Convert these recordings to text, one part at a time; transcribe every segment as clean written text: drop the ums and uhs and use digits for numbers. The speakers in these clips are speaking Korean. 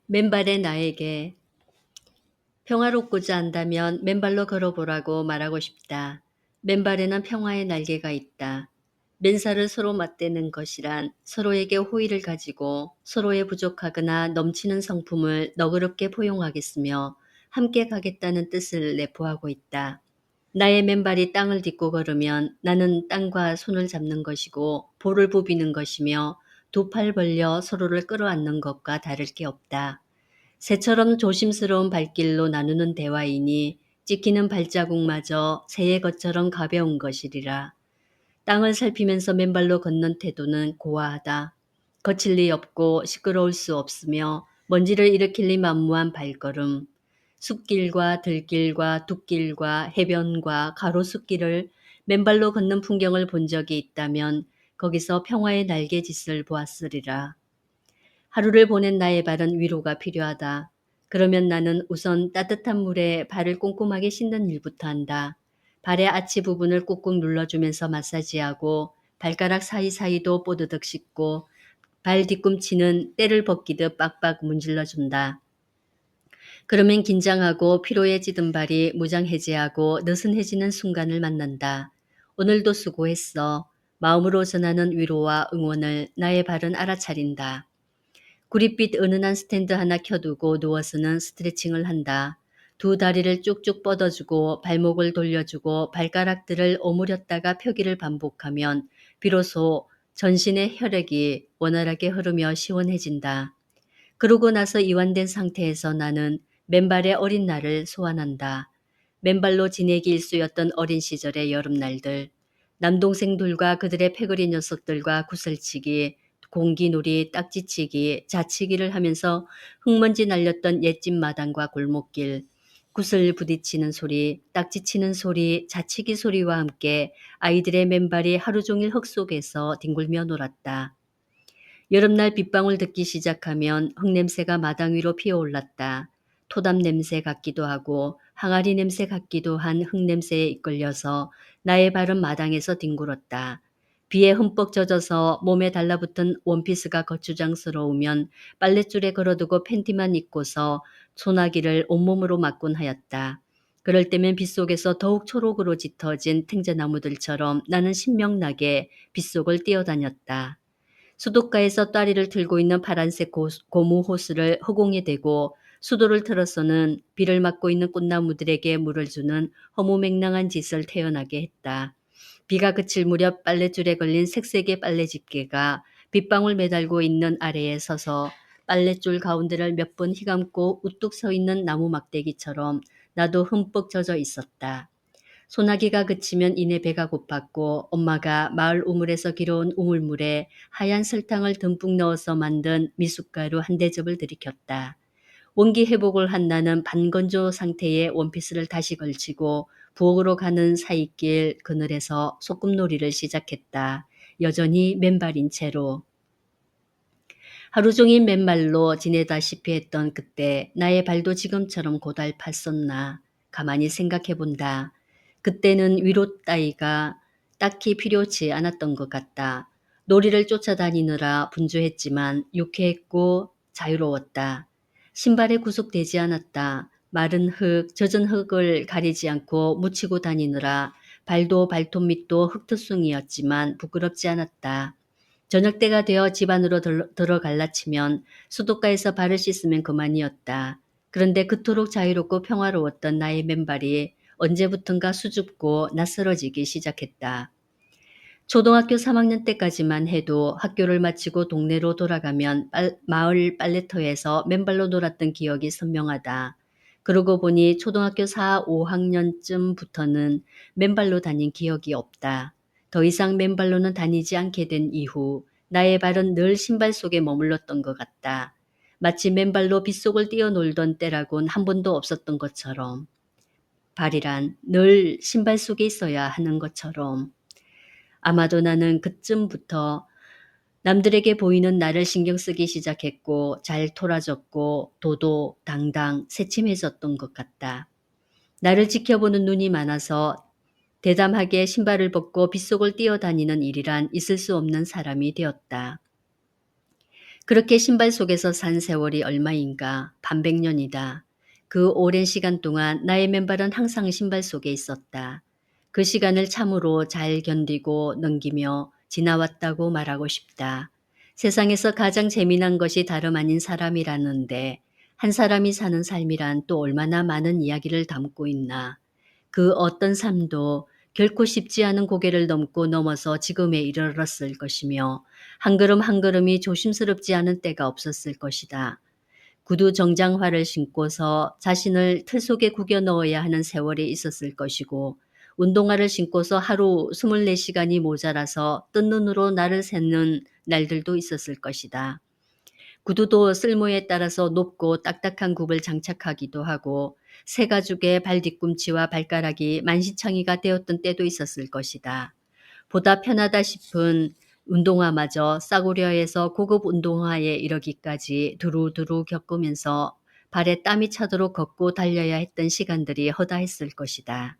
맨발의 나에게 평화롭고자 한다면 맨발로 걸어보라고 말하고 싶다. 맨발에는 평화의 날개가 있다. 맨살을 서로 맞대는 것이란 서로에게 호의를 가지고 서로의 부족하거나 넘치는 성품을 너그럽게 포용하겠으며 함께 가겠다는 뜻을 내포하고 있다. 나의 맨발이 땅을 딛고 걸으면 나는 땅과 손을 잡는 것이고 볼을 부비는 것이며 두 팔 벌려 서로를 끌어안는 것과 다를 게 없다. 새처럼 조심스러운 발길로 나누는 대화이니 찍히는 발자국마저 새의 것처럼 가벼운 것이리라. 땅을 살피면서 맨발로 걷는 태도는 고와하다. 거칠 리 없고 시끄러울 수 없으며 먼지를 일으킬 리 만무한 발걸음. 숲길과 들길과 둑길과 해변과 가로수길을 맨발로 걷는 풍경을 본 적이 있다면 거기서 평화의 날개짓을 보았으리라. 하루를 보낸 나의 발은 위로가 필요하다. 그러면 나는 우선 따뜻한 물에 발을 꼼꼼하게 씻는 일부터 한다. 발의 아치 부분을 꾹꾹 눌러주면서 마사지하고 발가락 사이사이도 뽀드득 씻고 발 뒤꿈치는 때를 벗기듯 빡빡 문질러준다. 그러면 긴장하고 피로에 찌든 발이 무장해제하고 느슨해지는 순간을 만난다. 오늘도 수고했어. 마음으로 전하는 위로와 응원을 나의 발은 알아차린다. 구릿빛 은은한 스탠드 하나 켜두고 누워서는 스트레칭을 한다. 두 다리를 쭉쭉 뻗어주고 발목을 돌려주고 발가락들을 오므렸다가 펴기를 반복하면 비로소 전신의 혈액이 원활하게 흐르며 시원해진다. 그러고 나서 이완된 상태에서 나는 맨발의 어린 날을 소환한다. 맨발로 지내기 일쑤였던 어린 시절의 여름날들. 남동생들과 그들의 패거리 녀석들과 구슬치기, 공기놀이, 딱지치기, 자치기를 하면서 흙먼지 날렸던 옛집 마당과 골목길, 구슬 부딪히는 소리, 딱지치는 소리, 자치기 소리와 함께 아이들의 맨발이 하루 종일 흙 속에서 뒹굴며 놀았다. 여름날 빗방울 듣기 시작하면 흙냄새가 마당 위로 피어올랐다. 토담 냄새 같기도 하고 항아리 냄새 같기도 한 흙냄새에 이끌려서 나의 발은 마당에서 뒹굴었다. 비에 흠뻑 젖어서 몸에 달라붙은 원피스가 거추장스러우면 빨랫줄에 걸어두고 팬티만 입고서 소나기를 온몸으로 맞곤 하였다. 그럴 때면 빗속에서 더욱 초록으로 짙어진 탱자나무들처럼 나는 신명나게 빗속을 뛰어다녔다. 수도가에서 따리를 틀고 있는 파란색 고무 호스를 허공에 대고 수도를 틀어서는 비를 맞고 있는 꽃나무들에게 물을 주는 허무맹랑한 짓을 태어나게 했다. 비가 그칠 무렵 빨랫줄에 걸린 색색의 빨래 집게가 빗방울 매달고 있는 아래에 서서 빨랫줄 가운데를 몇 번 휘감고 우뚝 서 있는 나무 막대기처럼 나도 흠뻑 젖어 있었다. 소나기가 그치면 이내 배가 고팠고 엄마가 마을 우물에서 길어온 우물물에 하얀 설탕을 듬뿍 넣어서 만든 미숫가루 한 대접을 들이켰다. 원기 회복을 한 나는 반건조 상태의 원피스를 다시 걸치고 부엌으로 가는 사이길 그늘에서 소꿉놀이를 시작했다. 여전히 맨발인 채로. 하루 종일 맨발로 지내다시피 했던 그때 나의 발도 지금처럼 고달팠었나. 가만히 생각해본다. 그때는 위로 따위가 딱히 필요치 않았던 것 같다. 놀이를 쫓아다니느라 분주했지만 유쾌했고 자유로웠다. 신발에 구속되지 않았다. 마른 흙, 젖은 흙을 가리지 않고 묻히고 다니느라 발도 발톱 밑도 흙투성이었지만 부끄럽지 않았다. 저녁 때가 되어 집 안으로 들어갈라치면 수도가에서 발을 씻으면 그만이었다. 그런데 그토록 자유롭고 평화로웠던 나의 맨발이 언제부턴가 수줍고 낯설어지기 시작했다. 초등학교 3학년 때까지만 해도 학교를 마치고 동네로 돌아가면 마을 빨래터에서 맨발로 놀았던 기억이 선명하다. 그러고 보니 초등학교 4, 5학년쯤부터는 맨발로 다닌 기억이 없다. 더 이상 맨발로는 다니지 않게 된 이후 나의 발은 늘 신발 속에 머물렀던 것 같다. 마치 맨발로 빗속을 뛰어놀던 때라곤 한 번도 없었던 것처럼. 발이란 늘 신발 속에 있어야 하는 것처럼. 아마도 나는 그쯤부터 남들에게 보이는 나를 신경 쓰기 시작했고 잘 토라졌고 도도당당 새침해졌던 것 같다. 나를 지켜보는 눈이 많아서 대담하게 신발을 벗고 빗속을 뛰어다니는 일이란 있을 수 없는 사람이 되었다. 그렇게 신발 속에서 산 세월이 얼마인가? 반백년이다. 그 오랜 시간 동안 나의 맨발은 항상 신발 속에 있었다. 그 시간을 참으로 잘 견디고 넘기며 지나왔다고 말하고 싶다. 세상에서 가장 재미난 것이 다름 아닌 사람이라는데 한 사람이 사는 삶이란 또 얼마나 많은 이야기를 담고 있나. 그 어떤 삶도 결코 쉽지 않은 고개를 넘고 넘어서 지금에 이르렀을 것이며 한 걸음 한 걸음이 조심스럽지 않은 때가 없었을 것이다. 구두 정장화를 신고서 자신을 틀 속에 구겨 넣어야 하는 세월이 있었을 것이고 운동화를 신고서 하루 24시간이 모자라서 뜬 눈으로 날을 새는 날들도 있었을 것이다. 구두도 쓸모에 따라서 높고 딱딱한 굽을 장착하기도 하고 새 가죽의 발 뒤꿈치와 발가락이 만시창이가 되었던 때도 있었을 것이다. 보다 편하다 싶은 운동화마저 싸구려 해서 고급 운동화에 이르기까지 두루두루 겪으면서 발에 땀이 차도록 걷고 달려야 했던 시간들이 허다했을 것이다.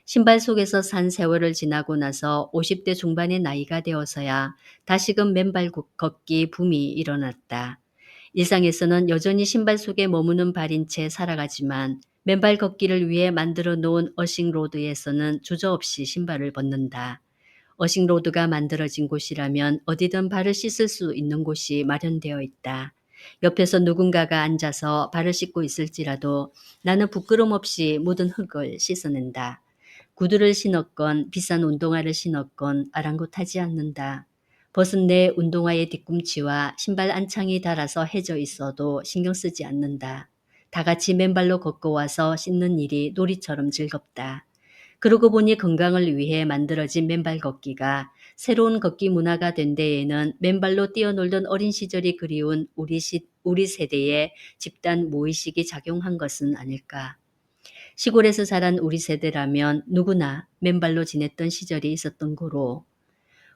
신발 속에서 산 세월을 지나고 나서 50대 중반의 나이가 되어서야 다시금 맨발 걷기 붐이 일어났다. 일상에서는 여전히 신발 속에 머무는 발인 채 살아가지만 맨발 걷기를 위해 만들어 놓은 어싱로드에서는 주저없이 신발을 벗는다. 어싱로드가 만들어진 곳이라면 어디든 발을 씻을 수 있는 곳이 마련되어 있다. 옆에서 누군가가 앉아서 발을 씻고 있을지라도 나는 부끄럼 없이 묻은 흙을 씻어낸다. 구두를 신었건 비싼 운동화를 신었건 아랑곳하지 않는다. 벗은 내 운동화의 뒤꿈치와 신발 안창이 닳아서 해져 있어도 신경 쓰지 않는다. 다 같이 맨발로 걷고 와서 씻는 일이 놀이처럼 즐겁다. 그러고 보니 건강을 위해 만들어진 맨발 걷기가 새로운 걷기 문화가 된 데에는 맨발로 뛰어놀던 어린 시절이 그리운 우리 세대의 집단 무의식이 작용한 것은 아닐까. 시골에서 자란 우리 세대라면 누구나 맨발로 지냈던 시절이 있었던 고로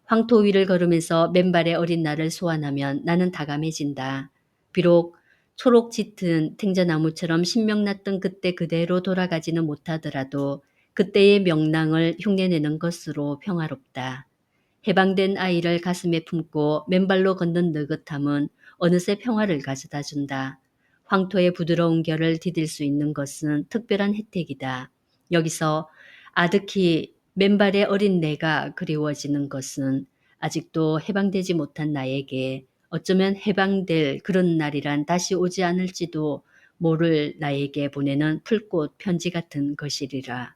황토 위를 걸으면서 맨발의 어린 날을 소환하면 나는 다감해진다. 비록 초록 짙은 탱자나무처럼 신명났던 그때 그대로 돌아가지는 못하더라도 그때의 명랑을 흉내내는 것으로 평화롭다. 해방된 아이를 가슴에 품고 맨발로 걷는 느긋함은 어느새 평화를 가져다 준다. 황토의 부드러운 결을 디딜 수 있는 것은 특별한 혜택이다. 여기서 아득히 맨발의 어린 내가 그리워지는 것은 아직도 해방되지 못한 나에게 어쩌면 해방될 그런 날이란 다시 오지 않을지도 모를 나에게 보내는 풀꽃 편지 같은 것이리라.